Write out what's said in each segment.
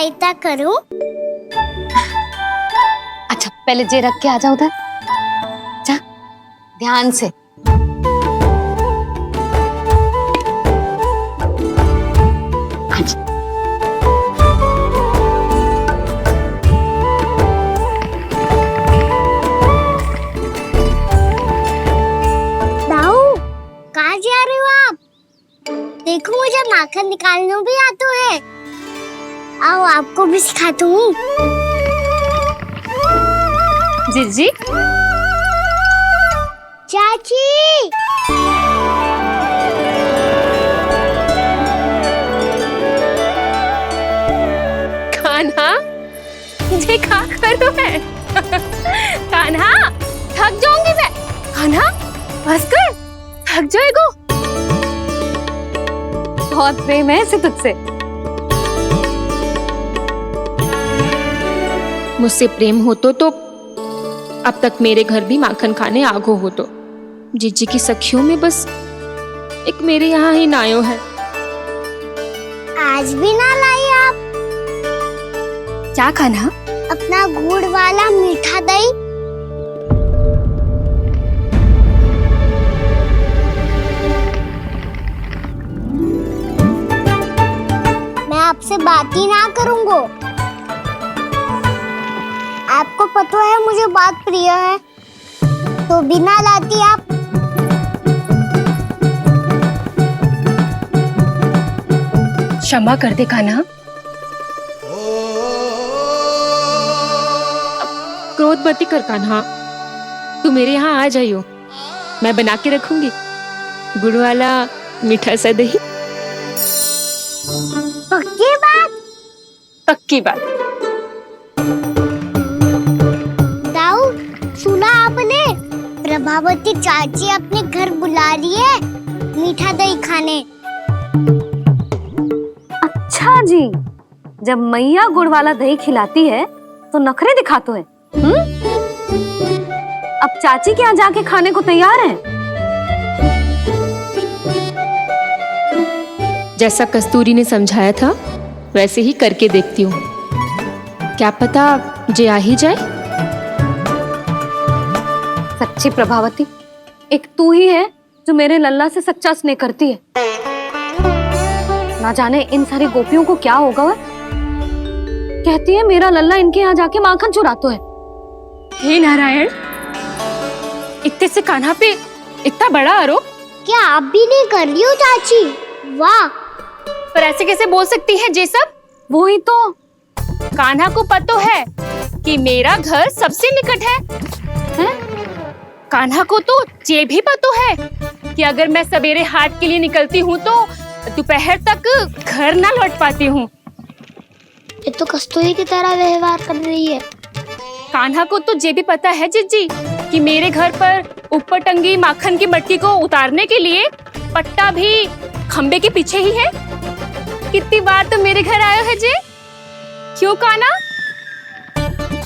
सहायता करूं? अच्छा पहले जे रख के आ जाओ उधर, जा ध्यान से। दाऊ, कहाँ जा रहे हो आप? देखो मुझे माखन निकालना भी आता है। आओ आपको भी सिखाता हूँ। जीजी, चाची, कान्हा ये क्या करो है? कान्हा थक जाऊंगी मैं। कान्हा बस कर, थक जाएगो। बहुत प्रेम है इसे तुझसे। मुझसे प्रेम हो तो अब तक मेरे घर भी माखन खाने आगो हो तो। जीजी की सखियों में बस एक मेरे यहाँ ही नायो है। आज भी ना लाई आप? क्या कान्हा? अपना गुड़ वाला मीठा दही। मैं आपसे बात ही ना करूंगा। आपको पता है मुझे बात प्रिय है, तो बिना लाती आप। क्षमा कर दे कान्हा। क्रोध मत कर कान्हा, तू मेरे यहाँ आ जाइयो, मैं बना के रखूंगी गुड़ वाला मीठा सा दही। पक्की बात? पक्की बात। दाऊ, सुना आपने? प्रभावती चाची अपने घर बुला रही है मीठा दही खाने। अच्छा जी, जब मैया गुड़ वाला दही खिलाती है तो नखरे दिखाते हैं। अब चाची के यहाँ जाके खाने को तैयार हैं। जैसा कस्तूरी ने समझाया था वैसे ही करके देखती हूँ, क्या पता जे आ ही जाए। सच्ची प्रभावती, एक तू ही है जो मेरे लल्ला से सच्चा स्नेह करती है। ना जाने इन सारी गोपियों को क्या होगा। वह कहती है मेरा लल्ला इनके यहाँ जाके माखन चुराता है। हे नारायण, इतने से कान्हा पे इतना बड़ा आरोप। क्या आप भी नहीं कर रही हो चाची? वाह, पर ऐसे कैसे बोल सकती है जे सब? वो ही तो। कान्हा को पता है कि मेरा घर सबसे निकट है, हैं? कान्हा को तो ये भी पता है कि अगर मैं सवेरे हाट के लिए निकलती हूँ तो दोपहर तक घर ना लौट पाती हूँ। ये तो कस्तूरी की तरह व्यवहार कर रही है। कान्हा को तो ये भी पता है जीजी कि मेरे घर पर ऊपर टंगी माखन की मटकी को उतारने के लिए पट्टा भी खंबे के पीछे ही है। कितनी बार तो मेरे घर आयो है जी। क्यों कान्हा?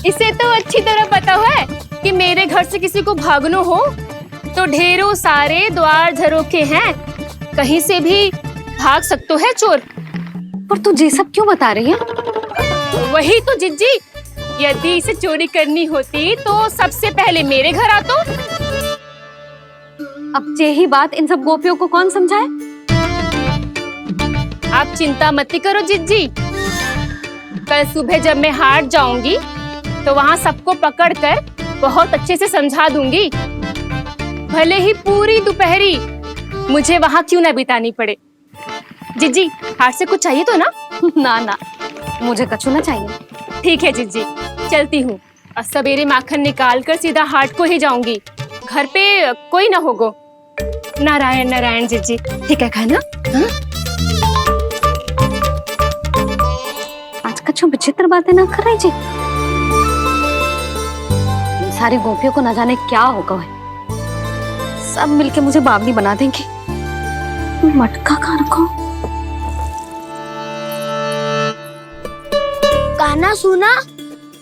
इसे तो अच्छी तरह पता है कि मेरे घर से किसी को भागनो हो तो ढेरों सारे द्वार झरोखे हैं, कहीं से भी भाग सकते है चोर। पर तू ये सब क्यों बता रही है? वही तो जिज्जी, यदि इसे चोरी करनी होती तो सबसे पहले मेरे घर आतो। अब यही बात इन सब गोपियों को कौन समझाए? आप चिंता मत करो जिज्जी, कल सुबह जब मैं हाट जाऊंगी तो वहाँ सबको पकड़कर बहुत अच्छे से समझा दूंगी, भले ही पूरी दोपहरी मुझे वहाँ क्यों ना बितानी पड़े। जिज्जी, हाट से कुछ चाहिए तो ना? ना ना, मुझे कछु ना चाहिए। ठीक है जिज्जी, चलती हूँ। और सवेरे माखन निकाल कर सीधा हाट को ही जाऊंगी, घर पे कोई ना होगो। नारायण नारायण जिज्जी, ठीक है खाना? हाँ? आज कछु विचित्र बातें ना कर रही जी। इन सारी गोपियों को न जाने क्या होगा है। सब मिलके मुझे बावली बना देंगे। मटका कहाँ रखो? गाना सुना?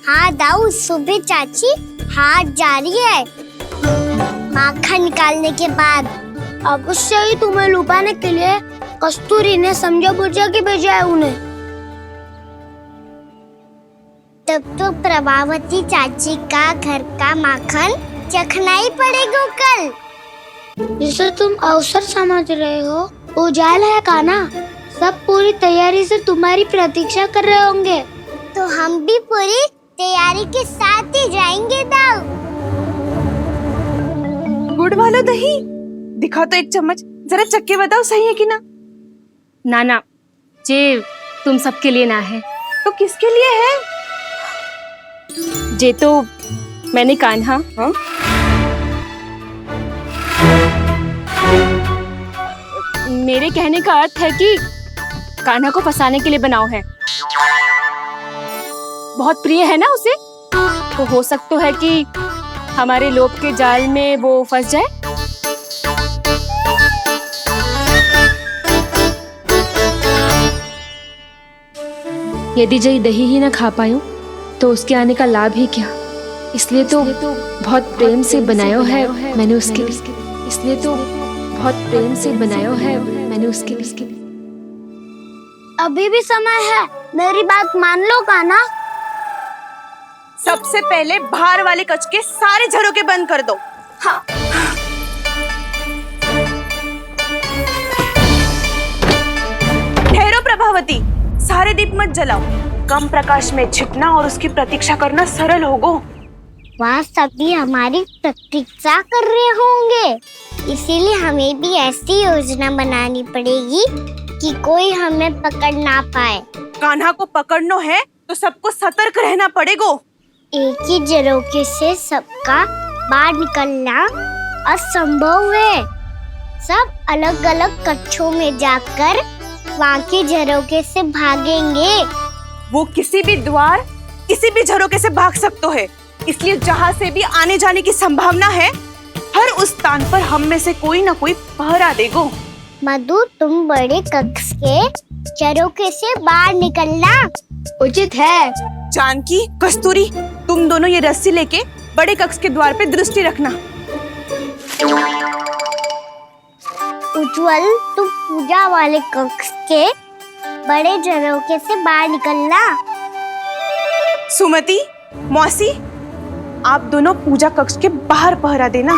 हाँ दाऊ, सुबह चाची हाट जा रही है माखन निकालने के बाद। अवश्य ही तुम्हें लुभाने के लिए कस्तूरी ने समझा बुझा के भेजा है उन्हें। तब तो प्रभावती चाची का घर का माखन चखना ही पड़ेगा कल। जिसे तुम अवसर समझ रहे हो, उजाला है कान्हा। सब पूरी तैयारी से तुम्हारी प्रतीक्षा कर रहे होंगे। तो हम भी पूरी तैयारी के साथ ही जाएंगे दाऊ। गुड़ वाला दही दिखा तो एक चम्मच, जरा चख के बताओ सही है कि ना। ना जे तुम सबके लिए ना है। तो किसके लिए है? जे तो मैंने कान्हा मेरे कहने का अर्थ है कि कान्हा को फंसाने के लिए बनाओ है। बहुत प्रिय है ना उसे, तो हो सकता है कि हमारे लोभ के जाल में वो फंस जाए। यदि जय दही ही ना खा पायो तो उसके आने का लाभ ही क्या। इसलिए तो बहुत प्रेम से बनायो है मैंने उसके लिए। इसलिए तो बहुत प्रेम से बनायो है मैंने उसके लिए। अभी भी समय है, मेरी बात मान लो कान्हा। सबसे पहले बाहर वाले कच के सारे झरोके बंद कर दो। हाँ। ठहरो प्रभावती, सारे दीप मत जलाओ। कम प्रकाश में छिपना और उसकी प्रतीक्षा करना सरल होगो। वहाँ सभी हमारी प्रतीक्षा कर रहे होंगे, इसीलिए हमें भी ऐसी योजना बनानी पड़ेगी कि कोई हमें पकड़ ना पाए। कान्हा को पकड़ना है तो सबको सतर्क रहना पड़ेगा। एक ही झरोखे से सबका बाहर निकलना असंभव है। सब अलग अलग कक्षों में जाकर वहाँ के झरोखे से भागेंगे। वो किसी भी द्वार, किसी भी झरोखे से भाग सकते है, इसलिए जहाँ से भी आने जाने की संभावना है, हर उस स्थान पर हम में से कोई ना कोई पहरा देगो। मधु, तुम बड़े कक्ष के झरोखे से बाहर निकलना उचित है। जानकी, कस्तूरी, तुम दोनों ये रस्सी लेके बड़े कक्ष के द्वार पे दृष्टि रखना। उज्जवल, तुम पूजा वाले कक्ष के बड़े झरोखे से बाहर निकलना। सुमति, मौसी, आप दोनों पूजा कक्ष के बाहर पहरा देना।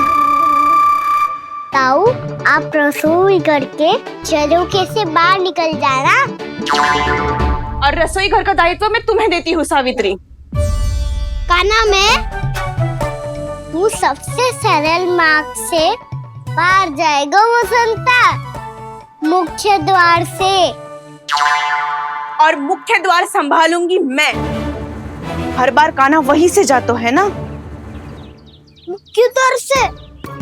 ताऊ, आप रसोई करके झरोखे से बाहर निकल जाना। और रसोई घर का दायित्व मैं तुम्हें देती हूँ सावित्री। कान्हा, मैं तू सबसे सरल मार्ग से बाहर जाएगा वसंता, मुख्य द्वार से। और मुख्य द्वार संभालूंगी मैं। हर बार कान्हा वहीं से जातो है ना। मुख्य द्वार से?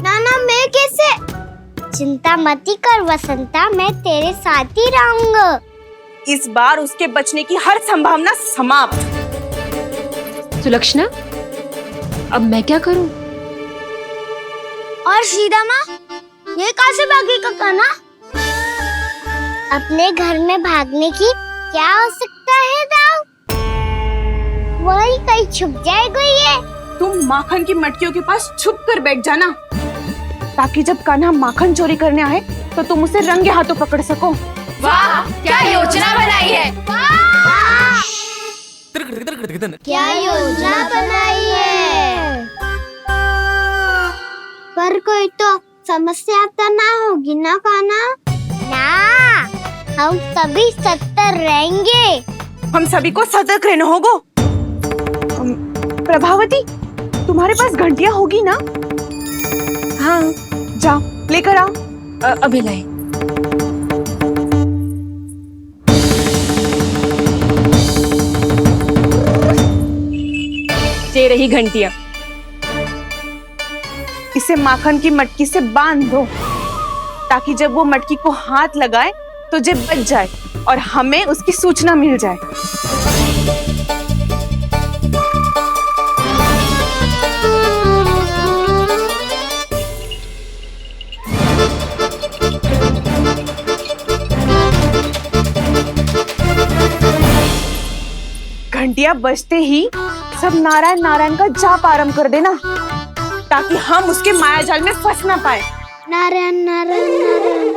नाना, मैं कैसे? चिंता मती कर वसंता, मैं तेरे साथ ही रहूंगा। इस बार उसके बचने की हर संभावना समाप्त। सुलक्षणा, अब मैं क्या करूं? और सीधा माँ, ये कहाँ से भागेगा कान्हा? अपने घर में भागने की क्या हो सकता है दाऊ? वही कहीं छुप जाएगा ये। तुम माखन की मटकियों के पास छुप कर बैठ जाना, ताकि जब कान्हा माखन चोरी करने आए तो तुम उसे रंगे हाथों पकड़ सको। वाह, क्या योजना बनाई है। क्या योजना बनाई है? पर कोई तो समस्या तो ना होगी ना कान्हा? ना, हम सभी सतर्क रहेंगे। हम सभी को सतर्क रहना होगा। प्रभावती, तुम्हारे पास घंटियां होगी ना? हाँ, जाओ लेकर आओ। अभी लाई। ये रही घंटियां। इसे माखन की मटकी से बांध दो, ताकि जब वो मटकी को हाथ लगाए तो जे बच जाए और हमें उसकी सूचना मिल जाए। घंटियां बजते ही सब नारायण नारायण का जाप आरंभ कर देना, ताकि हम उसके मायाजाल में फंस ना पाए। नारायण नारायण नारायण।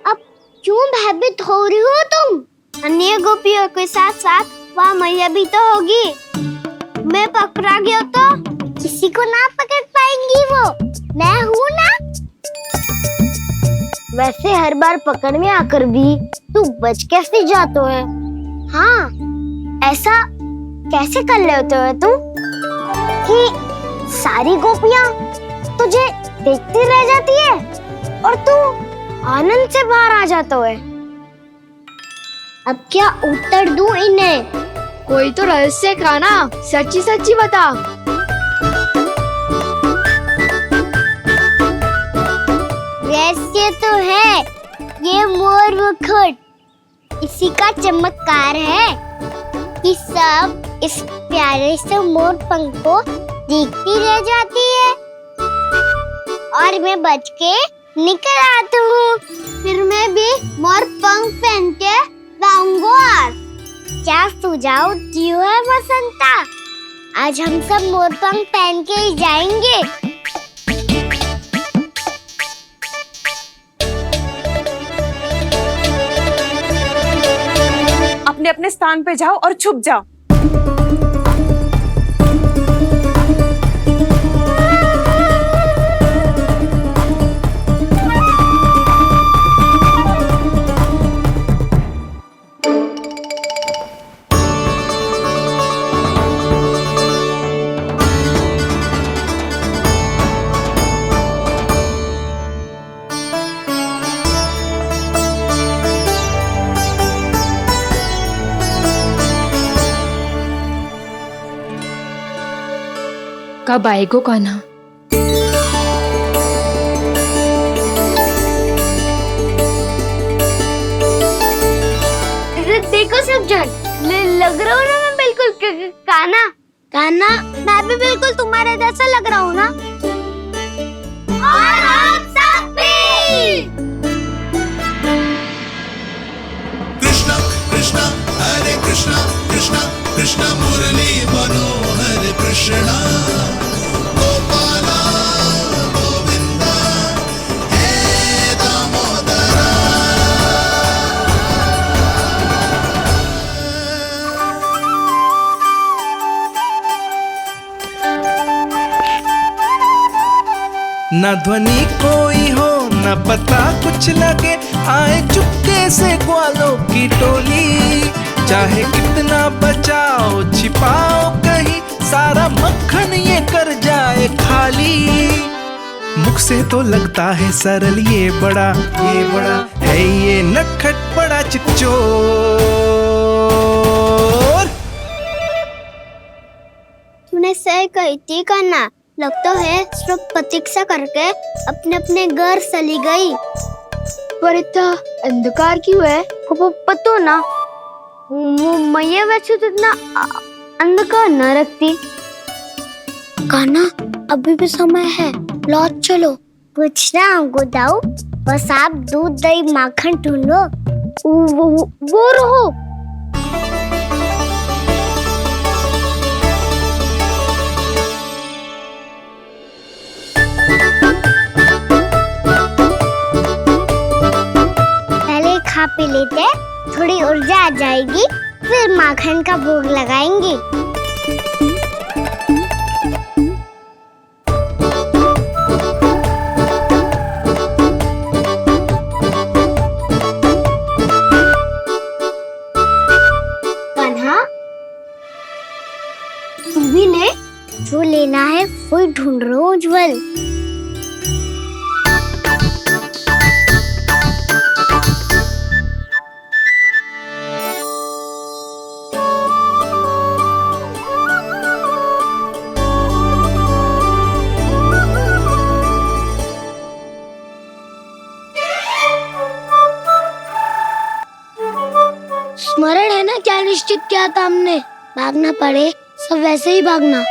अब क्यों भयभीत हो रही हो तुम? अन्य गोपियों के साथ साथ वहाँ मैया भी तो होगी। मैं पकड़ा गया तो किसी को ना पकड़ पाएंगी वो, मैं हूँ ना। वैसे हर बार पकड़ में आकर भी तू बच कैसे जाता है? हाँ, ऐसा कैसे कर लेते हो तू कि सारी गोपियां तुझे देखती रह जाती है और तू आनंद से बाहर आ जाता है? अब क्या उत्तर दूं इन्हें? कोई तो रहस्य का ना, सच्ची सच्ची बता। रहस्य तो है, ये मोर मुकुट इसी का चमत्कार है कि सब इस प्यारे से मोर पंख को देखती रह जाती है और मैं बच के निकल आता हूँ। फिर मैं भी मोर पंख पहन के गाऊंगा। क्या सुझाव दियो है बसंता? आज हम सब मोर पंख पहन के ही जाएंगे। अपने अपने स्थान पे जाओ और छुप जाओ। कब आएगो कान्हा? देखो सब जन, लग रहा हूँ ना मैं बिल्कुल कान्हा। कान्हा, मैं भी बिल्कुल तुम्हारे जैसा लग रहा हूँ ना। और हम सब भी। कृष्णा कृष्णा हरे कृष्णा कृष्णा कृष्णा मुरली मनोहर कृष्णा गोपाला गोविंदा हे दामोदरा। न ध्वनि कोई हो न पता कुछ लगे, आए चुपके से ग्वालों की टोली। चाहे कितना बचाओ छिपाओ कहीं, सारा मक्खन ये कर जाए खाली। मुख से तो लगता है सरल, ये बड़ा है ये नटखट बड़ा चिकचोर। तूने सही कही थी कान्हा, लगता है सब प्रतीक्षा करके अपने अपने घर चली गई। पर इतना अंधकार क्यों है? पतो ना, मैया वैसे तो इतना अंधकार न रखती। कान्हा, अभी भी समय है, लौट चलो। कुछ ना हमको दाऊ, बस आप दूध दही माखन ढूंढो। वो रहो। पहले खा पी लेते, थोड़ी ऊर्जा आ जाएगी, फिर माखन का भोग लगाएंगे। कान्हा, तू भी ले, जो लेना है वो ढूंढ रहा हूँ उज्जवल। स्मरण है ना क्या निश्चित किया था हमने? भागना पड़े सब वैसे ही भागना।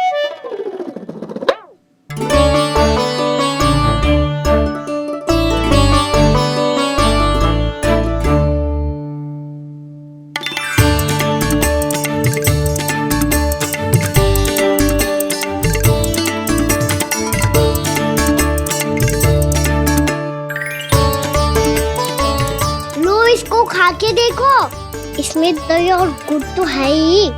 लो, इसको खा के देखो, इसमें दही और गुड़ तो है ही।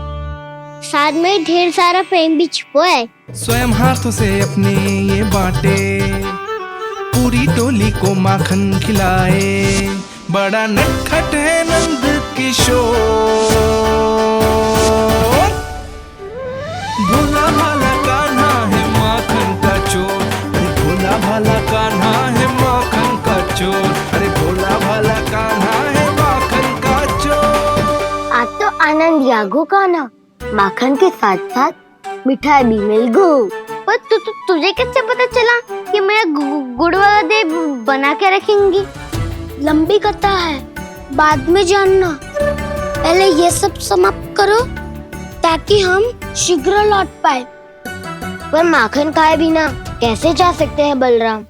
साथ में ढेर सारा प्रेम भी छुपा है। स्वयं हाथों से अपने ये बांटे, पूरी टोली को माखन खिलाए। बड़ा नटखट है नंद किशोर, भोला भाला कान्हा है माखन का चोर। अरे भोला भाला कान्हा है माखन का चोर। अरे भोला भाला कान्हा है माखन का चोर। आज तो आनंद यागो का ना, माखन के साथ साथ मिठाई भी मिल गई। पर तुझे कैसे पता चला कि मैं गुड़ वाला दे बना के रखेंगी? लंबी कथा है, बाद में जानना। पहले ये सब समाप्त करो ताकि हम शीघ्र लौट पाए। पर माखन खाए बिना कैसे जा सकते हैं बलराम?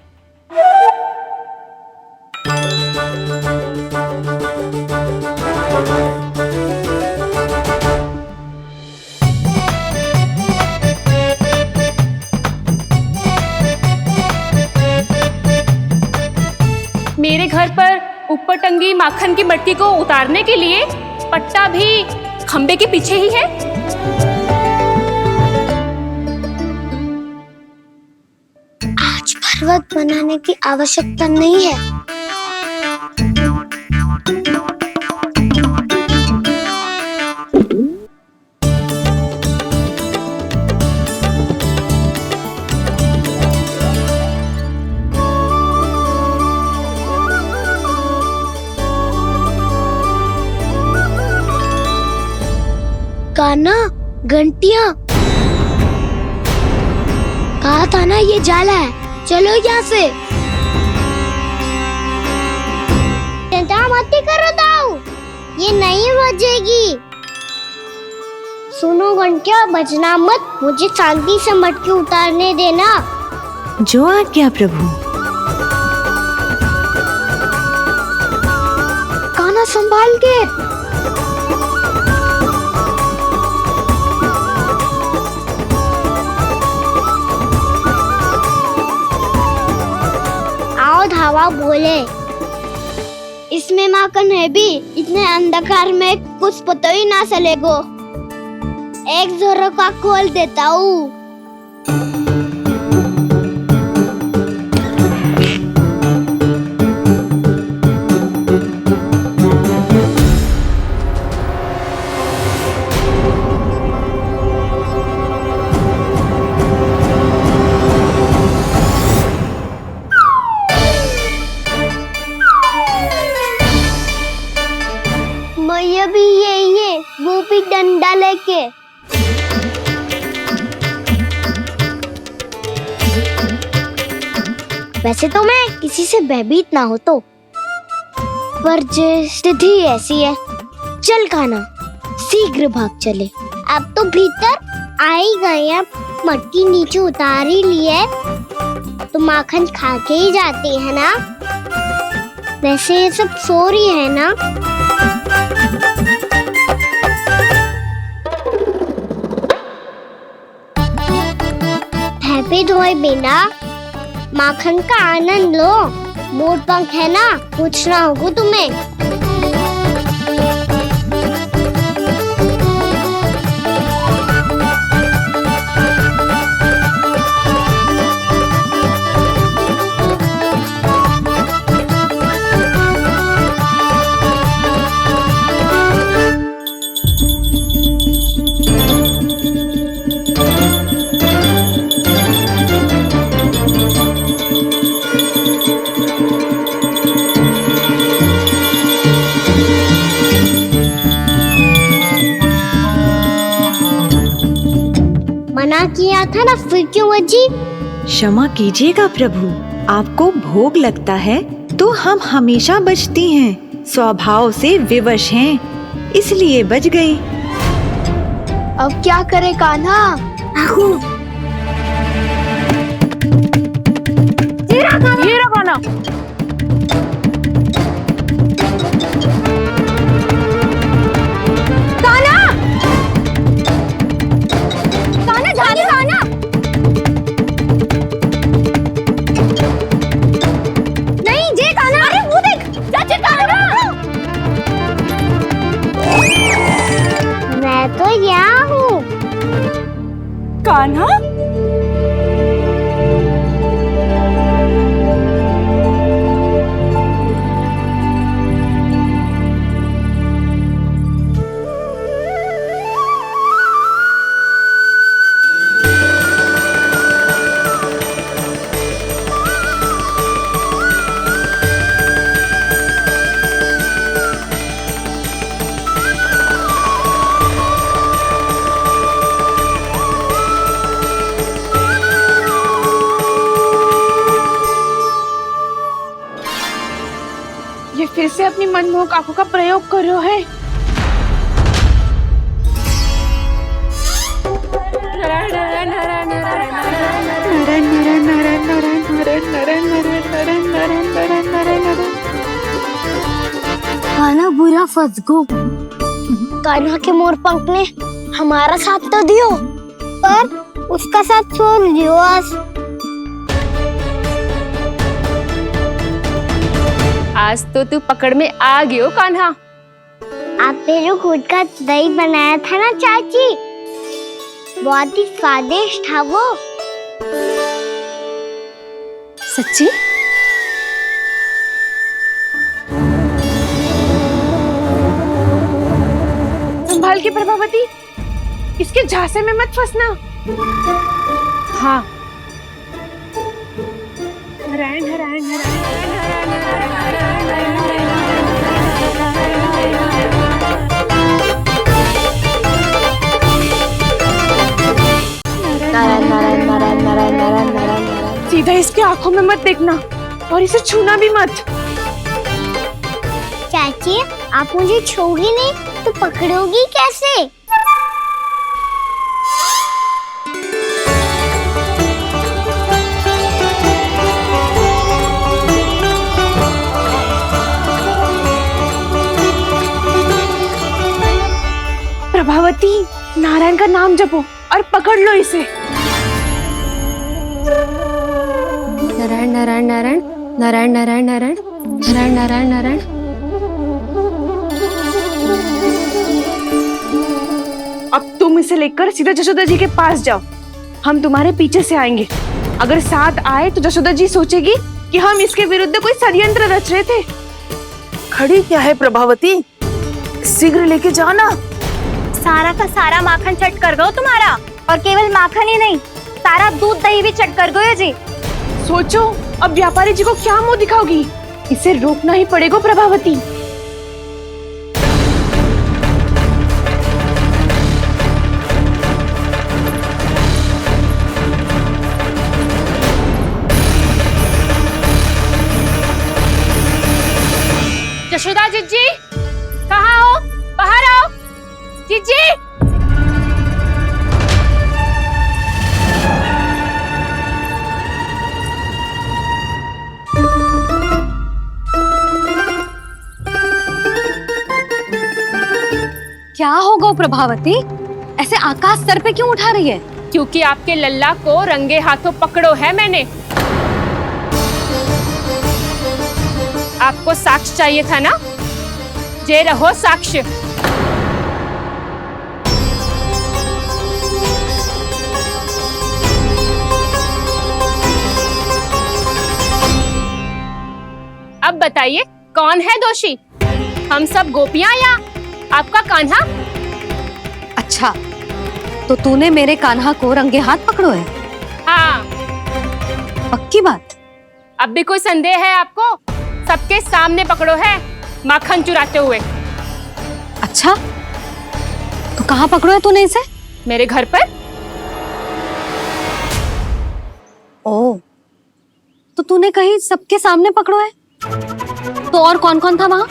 मेरे घर पर ऊपर टंगी माखन की मटकी को उतारने के लिए पट्टा भी खंबे के पीछे ही है। आज पर्वत बनाने की आवश्यकता नहीं है। कान्हा, घंटियां, कहा था ना ये जाला है। चलो यहाँ से। चिंता मत करो दाऊ, ये नहीं बजेगी। सुनो घंटिया, बजना मत, मुझे शांति से मटकी उतारने देना। जो आज्ञा प्रभु। कान्हा संभाल के। धावा बोले, इसमें माखन है भी। इतने अंधकार में कुछ पता ही ना चलेगो। एक जोरों का खोल देता हूँ। मैया भी यही है, वो भी डंडा लेके। वैसे तो मैं किसी से भयभीत ना हो तो, पर स्थिति ऐसी है। चल कान्हा, शीघ्र भाग चले। अब तो भीतर आ ही गए हैं, मटकी नीचे उतार ही ली है, तो माखन खा के ही जाते हैं ना। वैसे ये सब सो रही है ना। हैप्पी धोए बिना माखन का आनंद लो। मोर पंख है ना, पूछना होगा तुम्हें। मना किया था ना, फिर क्यों बजी? क्षमा कीजिएगा प्रभु, आपको भोग लगता है तो हम हमेशा बजती हैं। स्वभाव से विवश हैं, इसलिए बज गई। अब क्या करे कान्हा? ये रहा कान्हा। मैं तो यहाँ हूँ, कान्हा, ये फिर से अपनी मनमोहक आंखों का प्रयोग कर रहे हो है। कान्हा बुरा फंस गो। कान्हा के मोर पंख ने हमारा साथ तो दियो, पर उसका साथ छोड़ दियो आज। आज तो तू पकड़ में आ गयो कान्हा। आपने जो खुद का दही बनाया था ना चाची, बहुत ही स्वादिष्ट था वो। सच्ची? संभाल के प्रभावती, इसके झांसे में मत फंसना। हाँ। सीधा इसकी आंखों में मत देखना और इसे छूना भी मत। चाची, आप मुझे छोड़ोगी नहीं तो पकड़ोगी कैसे? प्रभावती, नारायण का नाम जपो और पकड़ लो इसे। नारायण नारायण नारायण नारायण नारायण नारायण नारायण नारायण नारायण। अब तुम इसे लेकर सीधा जशोदा जी के पास जाओ, हम तुम्हारे पीछे से आएंगे। अगर साथ आए तो जशोदा जी सोचेगी कि हम इसके विरुद्ध कोई षड्यंत्र रच रहे थे। खड़ी क्या है प्रभावती, शीघ्र लेके जाओ ना। सारा का सारा माखन चट कर गयो तुम्हारा, और केवल माखन ही नहीं, सारा दूध दही भी चट कर गयो जी। सोचो अब व्यापारी जी को क्या मुंह दिखाओगी। इसे रोकना ही पड़ेगा प्रभावती। जशोदा जिज्जी, कहाँ हो? बाहर आओ जिज्जी। क्या हो गो प्रभावती, ऐसे आकाश सर पे क्यों उठा रही है? क्योंकि आपके लल्ला को रंगे हाथों पकड़ो है मैंने। आपको साक्ष्य चाहिए था ना, जे रहो साक्ष्य। अब बताइए कौन है दोषी, हम सब गोपियां या आपका कान्हा? अच्छा, तो तूने मेरे कान्हा को रंगे हाथ पकड़ो है? हाँ। पक्की बात? अब भी कोई संदेह है आपको? सबके सामने पकड़ो है माखन चुराते हुए। अच्छा, तो कहाँ पकड़ो है तूने इसे? मेरे घर पर। ओ, तो तूने कहीं सबके सामने पकड़ो है? तो और कौन कौन था वहाँ?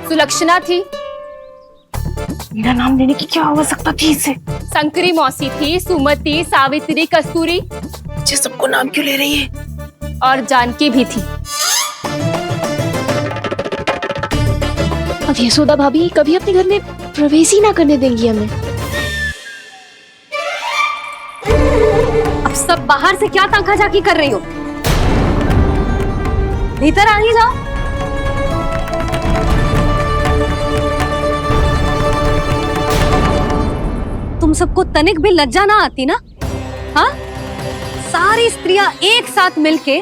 सुलक्षणा थी। मेरा नाम लेने की क्या आवश्यकता थी इसे? संकरी मौसी थी, सुमति, सावित्री, कस्तूरी। ये सबको नाम क्यों ले रही है? और जानकी भी थी। अब यशोदा भाभी कभी अपने घर में प्रवेश ही ना करने देंगी हमें। अब सब बाहर से क्या ताका झाकी कर रही हो? भीतर आ ही जाओ। तुम सबको तनिक भी लज्जा ना आती ना हाँ, सारी स्त्रियां एक साथ मिलके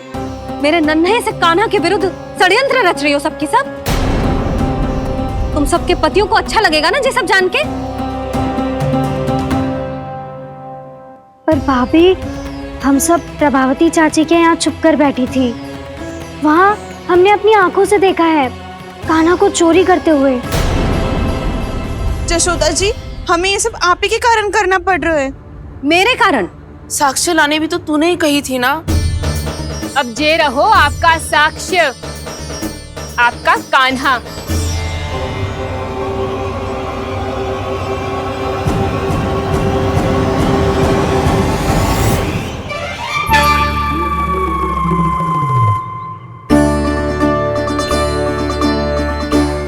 मेरे नन्हे से कान्हा के विरुद्ध षड्यंत्र रच रही हो सबकी सब। तुम सबके पतियों को अच्छा लगेगा ना ये सब जान के? पर भाभी, हम सब प्रभावती चाची के यहाँ छुप कर बैठी थी। वहाँ हमने अपनी आंखों से देखा है कान्हा को चोरी करते हुए। जशोदा जी, हमें ये सब आप ही के कारण करना पड़ रहा है। मेरे कारण? साक्ष्य लाने भी तो तूने ही कही थी ना। अब जे रहो आपका साक्ष्य, आपका कान्हा।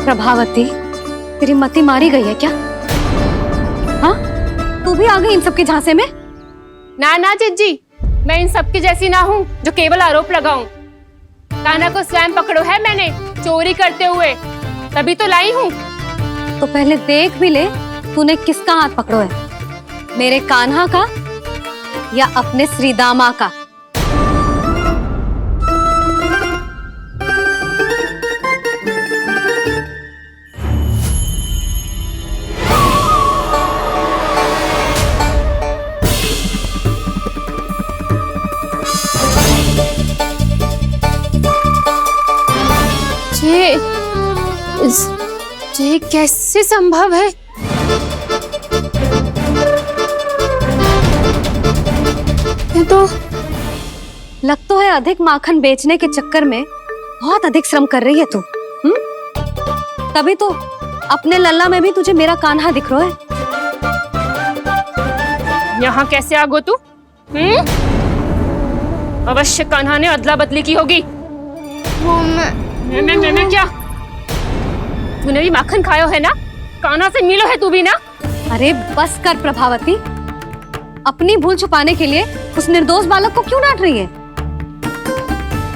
प्रभावती, तेरी मति मारी गई है क्या? हाँ, तू भी आ गई इन सबके झांसे में? ना ना जिज्जी, मैं इन सबकी जैसी ना हूँ जो केवल आरोप लगाऊं। कान्हा को स्वयं पकड़ो है मैंने चोरी करते हुए, तभी तो लाई हूँ। तो पहले देख भी ले तूने किसका हाथ पकड़ो है, मेरे कान्हा का या अपने श्रीदामा का? ये कैसे संभव है? ये तो लग तो है अधिक माखन बेचने के चक्कर में बहुत अधिक श्रम कर रही है तू। तभी तो अपने लल्ला में भी तुझे मेरा कान्हा दिख रहा है। यहाँ कैसे आ गो तू? अवश्य कान्हा ने अदला बदली की होगी। मैं क्या? तूने भी माखन खायो है ना? कान्हा से मिलो है तू भी ना? अरे बस कर प्रभावती, अपनी भूल छुपाने के लिए उस निर्दोष बालक को क्यों डांट रही है?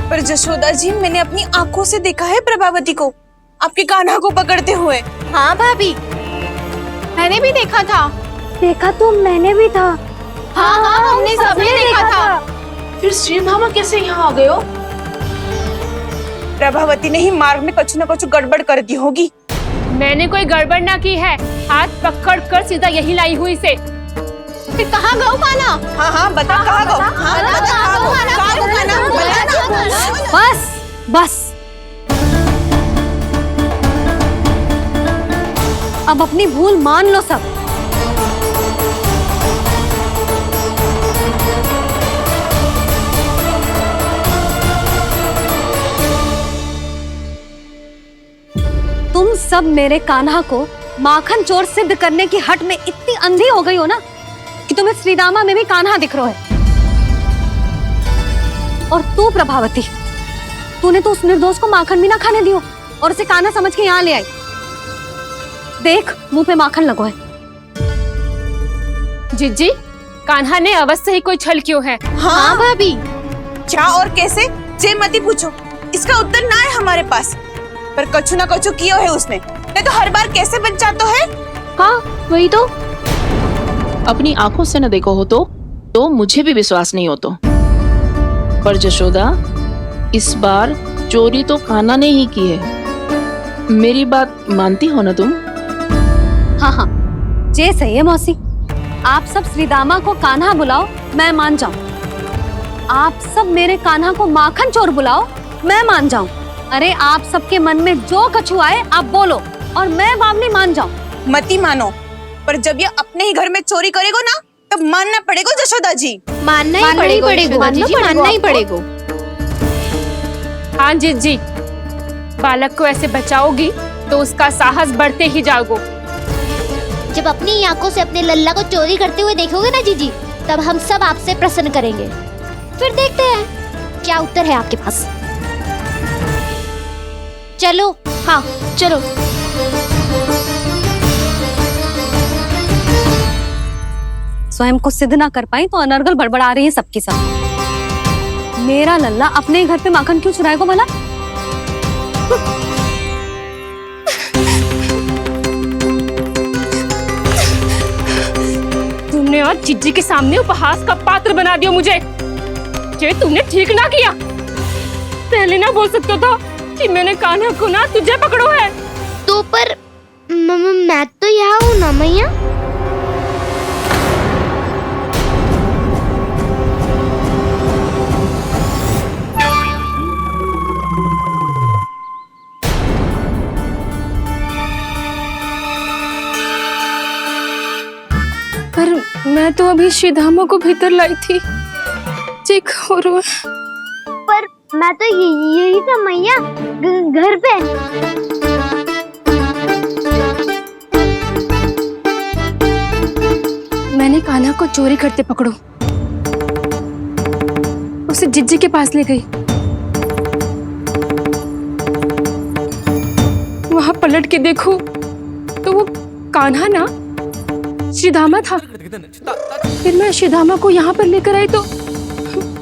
पर जशोदा जी, मैंने अपनी आंखों से देखा है प्रभावती को आपके कान्हा को पकड़ते हुए। हाँ भाभी, मैंने भी देखा था। देखा तो मैंने भी था। हाँ हाँ, हमने सबने देखा था। फिर श्रीधामा कैसे यहाँ आ गए हो? प्रभावती ने ही मार्ग में कुछ न कुछ गड़बड़ कर दी होगी। मैंने कोई गड़बड़ ना की है, हाथ पकड़ कर सीधा यही लाई हुई से। फिर कहाँ गौ कान्हा? हाँ हाँ, बता कहाँ गो? हाँ बता कहाँ गो? कहाँ गो कान्हा? बता ना। बस बस, अब अपनी भूल मान लो सब। तुम सब मेरे कान्हा को माखन चोर सिद्ध करने की हट में इतनी अंधी हो गई हो ना कि तुम्हें श्रीदामा में भी कान्हा दिख रहा है। और तू प्रभावती, तूने तो उस निर्दोष को माखन भी ना खाने दियो और उसे कान्हा समझ के यहाँ ले आई। देख, मुंह पे माखन लगो है। जिज्जी, कान्हा ने अवश्य ही कोई छल क्यों है। हाँ भाभी। क्या और कैसे? जे मती पूछो, इसका उत्तर ना है हमारे पास। पर कछु ना कछु कियो है उसने, नहीं तो हर बार कैसे बच जाता है। हाँ वही तो, अपनी आंखों से न देखो हो तो मुझे भी विश्वास नहीं हो तो। पर जशोदा, इस बार चोरी तो कान्हा ने ही की है। मेरी बात मानती हो ना तुम? हाँ हाँ, जे सही है मौसी। आप सब श्रीदामा को कान्हा बुलाओ, मैं मान जाऊं। आप सब मेरे कान्हा को माखन चोर बुलाओ, मैं मान जाऊं। अरे आप सबके मन में जो कछु आए आप बोलो और मैं बावली मान जाऊं। मती मानो, पर जब ये अपने ही घर में चोरी करेगो ना, तब मानना पड़ेगा जशोदा जी। मानना ही पड़ेगा, मानना ही पड़ेगा। हाँ जिज्जी, बालक को ऐसे बचाओगी तो उसका साहस बढ़ते ही जाओगे। जब अपनी आंखों से अपने लल्ला को चोरी करते हुए देखोगे ना जीजी, तब हम सब आपसे प्रसन्न करेंगे। फिर देखते हैं क्या उत्तर है आपके पास। चलो, हाँ चलो। स्वयं को सिद्ध ना कर पाई तो अनर्गल बड़बड़ा रही है सबकी सब। मेरा लल्ला अपने ही घर पे माखन क्यों चुराएगा भला? तुमने आज जिज्जी के सामने उपहास का पात्र बना दिया मुझे। ये तुमने ठीक ना किया। पहले ना बोल सकता था कि मैंने कान्हा को ना तुझे पकड़ो है। तो पर मैं तो यहाँ हूँ ना मैया। पर मैं तो अभी श्रीधामा को भीतर लाई थी। चेक हो रहा है। पर मैं तो यही था मैया, घर पे। मैंने कान्हा को चोरी करते पकड़ो, उसे जिज्जी के पास ले गई। वहां पलट के देखो तो वो कान्हा ना श्रीधामा था। फिर मैं श्रीधामा को यहाँ पर लेकर आई तो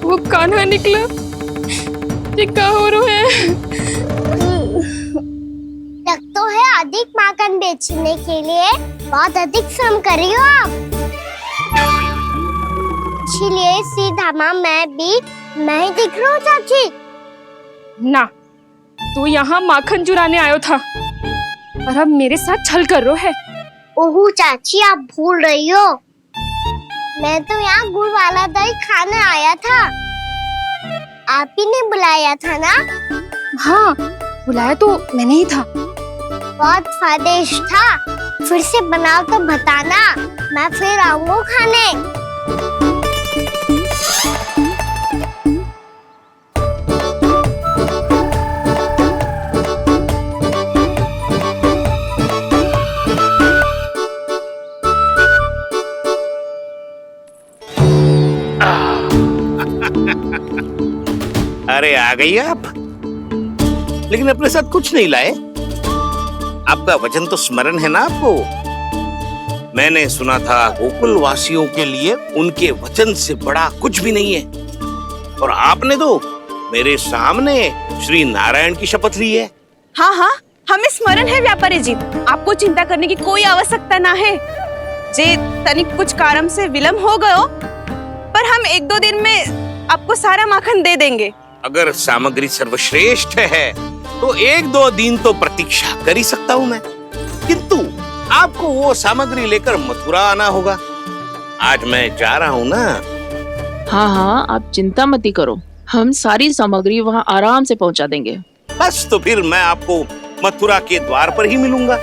वो कान्हा निकला। ये क्या हो रहा है? लग तो है अधिक माखन बेचने के लिए बहुत अधिक श्रम कर रही हो आप। इसीलिए श्रीधामा मैं ही दिख रहा हूँ चाची। ना, तू यहाँ माखन चुराने आयो था और अब मेरे साथ छल कर रहा है। ओह चाची, आप भूल रही हो, मैं तो यहाँ गुड़ वाला दही खाने आया था। आप ही ने बुलाया था ना? हाँ, बुलाया तो मैंने ही था। बहुत स्वादिष्ट था। फिर से बनाओ तो बताना, मैं फिर आऊंगा खाने। अरे आ गई आप, लेकिन अपने साथ कुछ नहीं लाए। आपका वचन तो स्मरण है ना आपको? मैंने सुना था गोकुल वासियों के लिए उनके वचन से बड़ा कुछ भी नहीं है, और आपने तो मेरे सामने श्री नारायण की शपथ ली है। हाँ हाँ, हमें स्मरण है व्यापारी जी। आपको चिंता करने की कोई आवश्यकता ना है। जे तनिक कुछ कारण से विलंब हो गयो, पर हम 1-2 दिन में आपको सारा माखन दे देंगे। अगर सामग्री सर्वश्रेष्ठ है तो 1-2 दिन तो प्रतीक्षा कर ही सकता हूँ मैं, किंतु आपको वो सामग्री लेकर मथुरा आना होगा। आज मैं जा रहा हूँ ना। हाँ हाँ, आप चिंता मत करो, हम सारी सामग्री वहाँ आराम से पहुँचा देंगे। बस तो फिर मैं आपको मथुरा के द्वार पर ही मिलूंगा।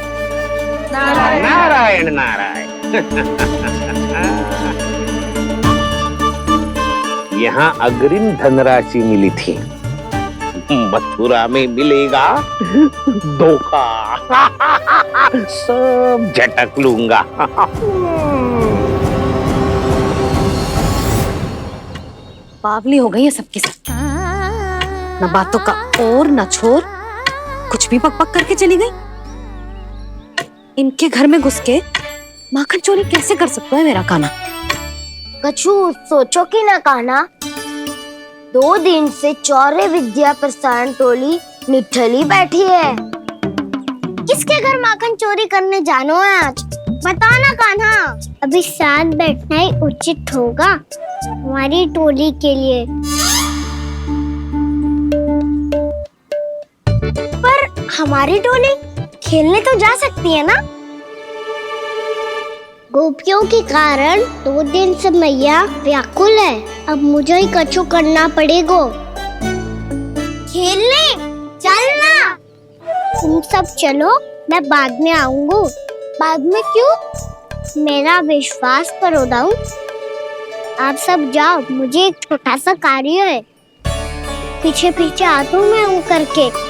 नारायण नारायण। यहाँ अग्रिम धनराशि मिली थी, मथुरा में मिलेगा धोखा। सब झटक लूंगा। बावली हो गई है सबकी सब। न बातों का और न छोर, कुछ भी बक बक करके चली गई। इनके घर में घुस के माखन चोरी कैसे कर सकता है मेरा कान्हा? कछु सोचो कि ना कान्हा, 2 दिन से चौर्य विद्या प्रसारण टोली निठली बैठी है। किसके घर माखन चोरी करने जानो है आज? बताओ ना कान्हा। अभी साथ बैठना ही उचित होगा हमारी टोली के लिए। पर हमारी टोली खेलने तो जा सकती है ना? गोपियों के कारण 2 दिन से मैया व्याकुल है। अब मुझे ही कछु करना पड़ेगा। खेलने चलना। तुम सब चलो, मैं बाद में आऊंगा। बाद में क्यों? मेरा विश्वास करो दाऊ। आप सब जाओ, मुझे एक छोटा सा कार्य है। पीछे पीछे आता हूँ मैं हूँ करके।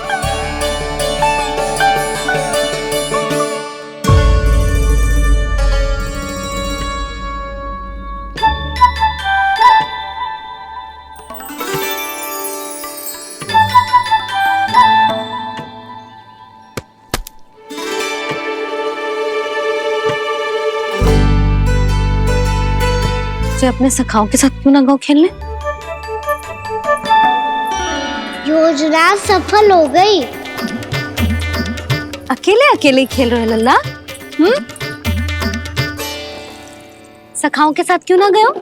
अपने सखाओं के साथ क्यों ना गाँव खेलने? योजना सफल हो गई। अकेले अकेले खेल रहे लल्ला? सखाओं के साथ क्यों ना गए हो?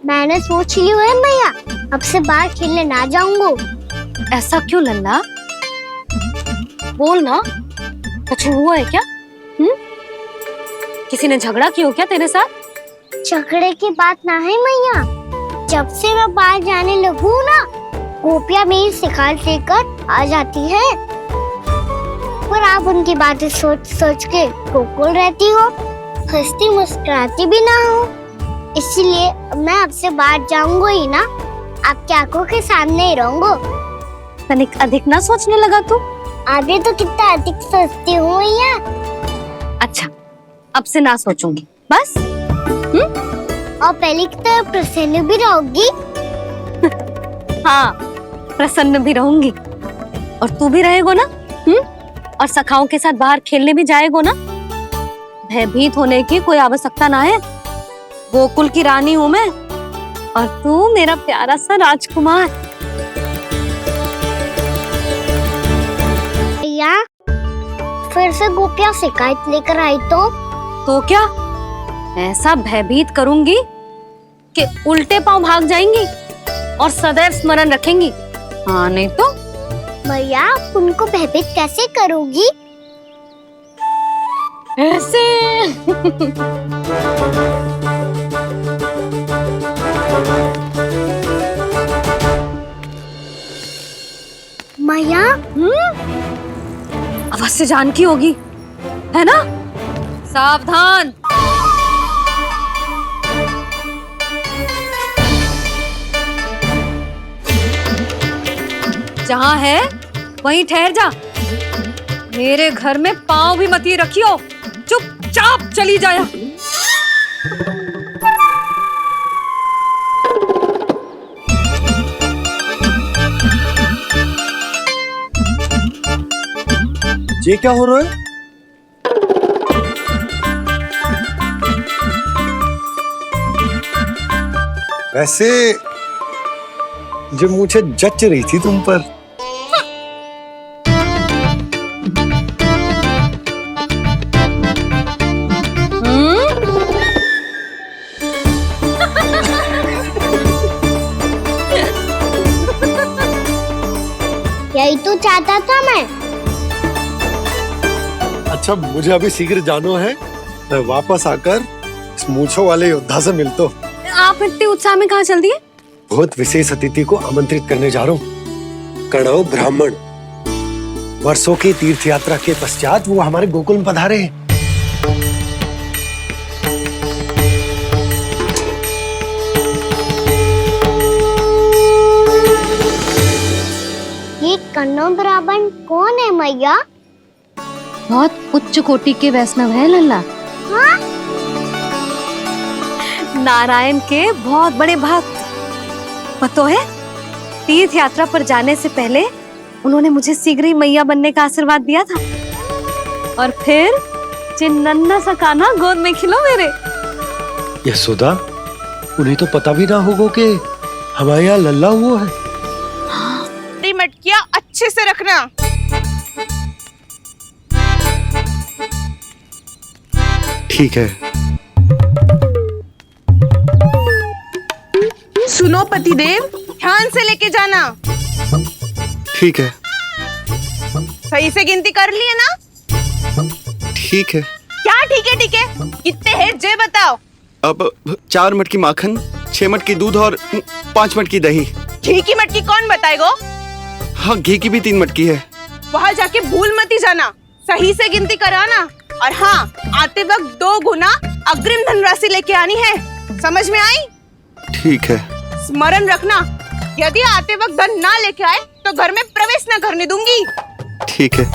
मैंने सोच लिया है मैया, अब से बाहर खेलने ना जाऊंगा। ऐसा क्यों लल्ला? बोल ना, कुछ हुआ है क्या? किसी ने झगड़ा किया हो क्या तेरे साथ? झगड़े की बात ना है मैया, जब से मैं बाहर जाने लगू ना, गोपियाँ मेरी शिकायत लेकर आ जाती है। पर आप उनकी बातें सोच सोच के गोकुल रहती हो, हंसती मुस्कुराती भी ना हो। इसलिए मैं आपसे बाहर जाऊंगा ही ना, आपकी आंखों के सामने ही रहूंगा। तनिक अधिक ना सोचने लगा तू? आगे तो कितना अधिक सोचती हूँ मैया। अच्छा, अब से ना सोचूंगी बस। और पहले की तरह प्रसन्न भी रहोगी। हाँ, प्रसन्न भी रहूंगी। और तू भी रहेगो ना? और सखाओं के साथ बाहर खेलने भी जाएगो ना? भयभीत होने की कोई आवश्यकता ना है। गोकुल की रानी हूँ मैं, और तू मेरा प्यारा सा राजकुमार। भैया, फिर से गोपियाँ शिकायत लेकर आई तो क्या ऐसा भयभीत करूंगी कि उल्टे पांव भाग जाएंगी और सदैव स्मरण रखेंगी? हाँ, नहीं तो भैया, आप उनको भयभीत कैसे करोगी? ऐसे। मैया, अवश्य जानकी होगी, है ना? सावधान। जहाँ है वहीं ठहर जा। मेरे घर में पाँव भी मत ही रखियो, चुपचाप चली जाया। ये क्या हो रहा है? वैसे जो मुझे जच रही थी तुम पर। यही तो चाहता था मैं। अच्छा, मुझे अभी शीघ्र जाना है। मैं वापस आकर इस मूंछों वाले योद्धा से मिलता हूँ। आप इतने उत्साह में कहाँ चल दिए? बहुत विशेष अतिथि को आमंत्रित करने जा रहा हूँ। कणव ब्राह्मण वर्षों की तीर्थ यात्रा के पश्चात वो हमारे गोकुल में पधारे हैं। ये कणव ब्राह्मण कौन है मैया? बहुत उच्च कोटि के वैष्णव है लल्ला। हाँ? नारायण के बहुत बड़े भक्त। पता है, तीर्थ यात्रा पर जाने से पहले उन्होंने मुझे शीघ्र ही मैया बनने का आशीर्वाद दिया था। और फिर चिन्नन्ना सा कान्हा गोद में खिलो मेरे। यशोदा, उन्हें तो पता भी ना होगा कि हमारे यहाँ लल्ला हुआ है। मटकियाँ अच्छे से रखना। ठीक है। सुनो पतिदेव, ध्यान से लेके जाना। ठीक है। सही से गिनती कर लिए ना? ठीक है। क्या ठीक है? ठीक है, कितने हैं जे बताओ। अब 4 मटकी माखन, 6 मटकी दूध और 5 मटकी दही। घी की मटकी कौन बताएगा? हाँ, घी की भी 3 मटकी है। वहाँ जाके भूल मत ही जाना, सही से गिनती कराना। और हाँ, आते वक्त 2 गुना अग्रिम धनराशि लेके आनी है। समझ में आई? ठीक है। स्मरण रखना, यदि आते वक्त धन ना लेके आए तो घर में प्रवेश न करने दूंगी। ठीक है।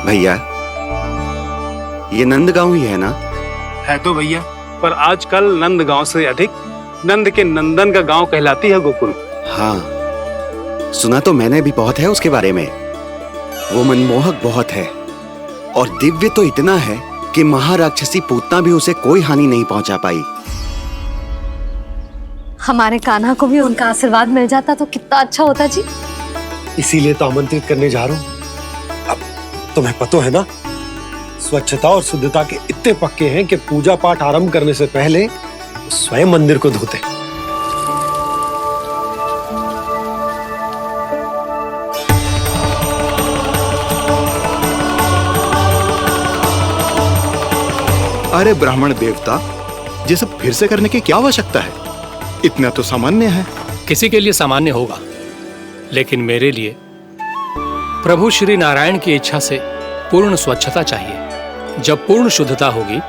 भैया, ये नंदगांव ही है ना? है तो भैया, पर आजकल नंदगांव से अधिक नंद के नंदन का गांव कहलाती है गोकुल। हाँ, सुना तो मैंने भी बहुत है उसके बारे में। वो मनमोहक बहुत है और दिव्य तो इतना है कि महाराक्षसी पूतना भी उसे कोई हानि नहीं पहुंचा पाई। हमारे कान्हा को भी उनका आशीर्वाद मिल जाता तो कितना अच्छा होता जी। इसीलिए तो आमंत्रित करने जा रहा हूँ। अब तुम्हें पता है ना, स्वच्छता और शुद्धता के इतने पक्के हैं कि पूजा पाठ आरंभ करने से पहले स्वयं मंदिर को धोते। अरे ब्राह्मण देवता, ये सब फिर से करने की क्या आवश्यकता है? इतना तो सामान्य है। किसी के लिए सामान्य होगा, लेकिन मेरे लिए प्रभु श्री नारायण की इच्छा से पूर्ण स्वच्छता चाहिए। जब पूर्ण शुद्धता होगी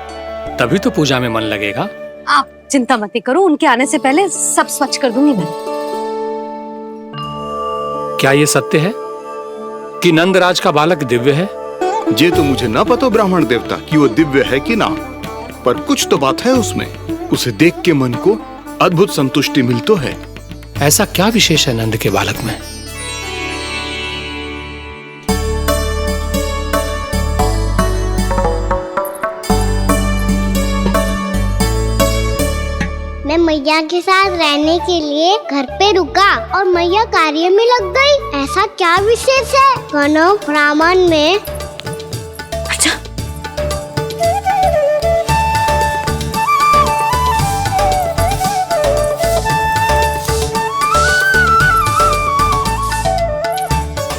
तभी तो पूजा में मन लगेगा। आप चिंता मत करो, उनके आने से पहले सब स्वच्छ कर दूंगी मैं। क्या ये सत्य है कि नंदराज का बालक दिव्य है? ये तो मुझे ना पता ब्राह्मण देवता कि वो दिव्य है कि ना, पर कुछ तो बात है उसमें। उसे देख के मन को अद्भुत संतुष्टि मिल तो है। ऐसा क्या विशेष है नंद के बालक में? मैं मैया के साथ रहने के लिए घर पे रुका और मैया कार्य में लग गई। ऐसा क्या विशेष है कनव ब्राह्मण में? अच्छा,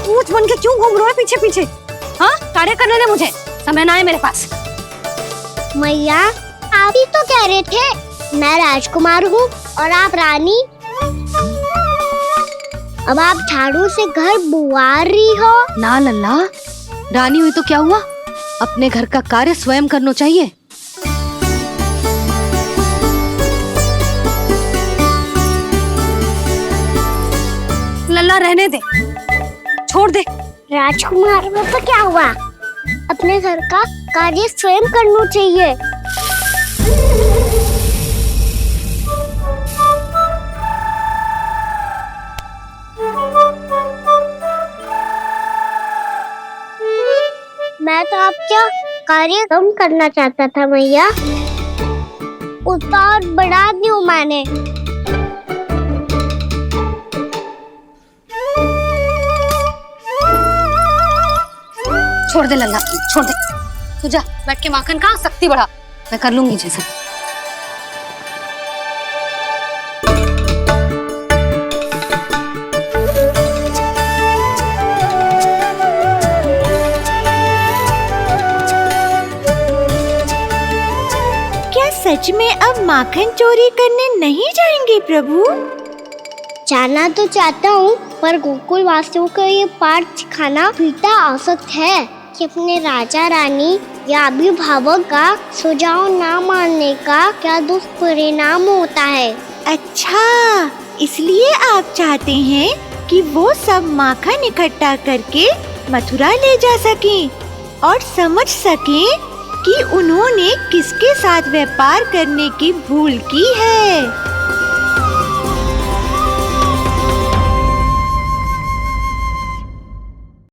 ऊंट बन के क्यों घूम रहे हो पीछे पीछे? हाँ, कार्य करने दे मुझे, समय ना है मेरे पास। मैया, आप ही तो कह रहे थे मैं राजकुमार हूँ और आप रानी। अब आप झाड़ू से घर बुआर रही हो। ना लल्ला, रानी हुई तो क्या हुआ, अपने घर का कार्य स्वयं करना चाहिए। लल्ला रहने दे, छोड़ दे। राजकुमार में तो क्या हुआ, अपने घर का कार्य स्वयं करना चाहिए। मैं तो आपका कार्य कम करना चाहता था मैया, उतना और बढ़ा दूं मैंने। छोड़ दे लल्ला, छोड़ दे। तू जा बैठ के माखन खा, शक्ति बढ़ा, मैं कर लूंगी जैसे। सच में अब माखन चोरी करने नहीं जाएंगे प्रभु? जाना तो चाहता हूँ, पर गोकुल वासियों को ये पाठ सिखाना पिता आवश्यक है कि अपने राजा रानी या अभिभावक का सुझाव ना मानने का क्या दुष्परिणाम होता है। अच्छा, इसलिए आप चाहते हैं कि वो सब माखन इकट्ठा करके मथुरा ले जा सकें और समझ सकें कि उन्होंने किसके साथ व्यापार करने की भूल की है।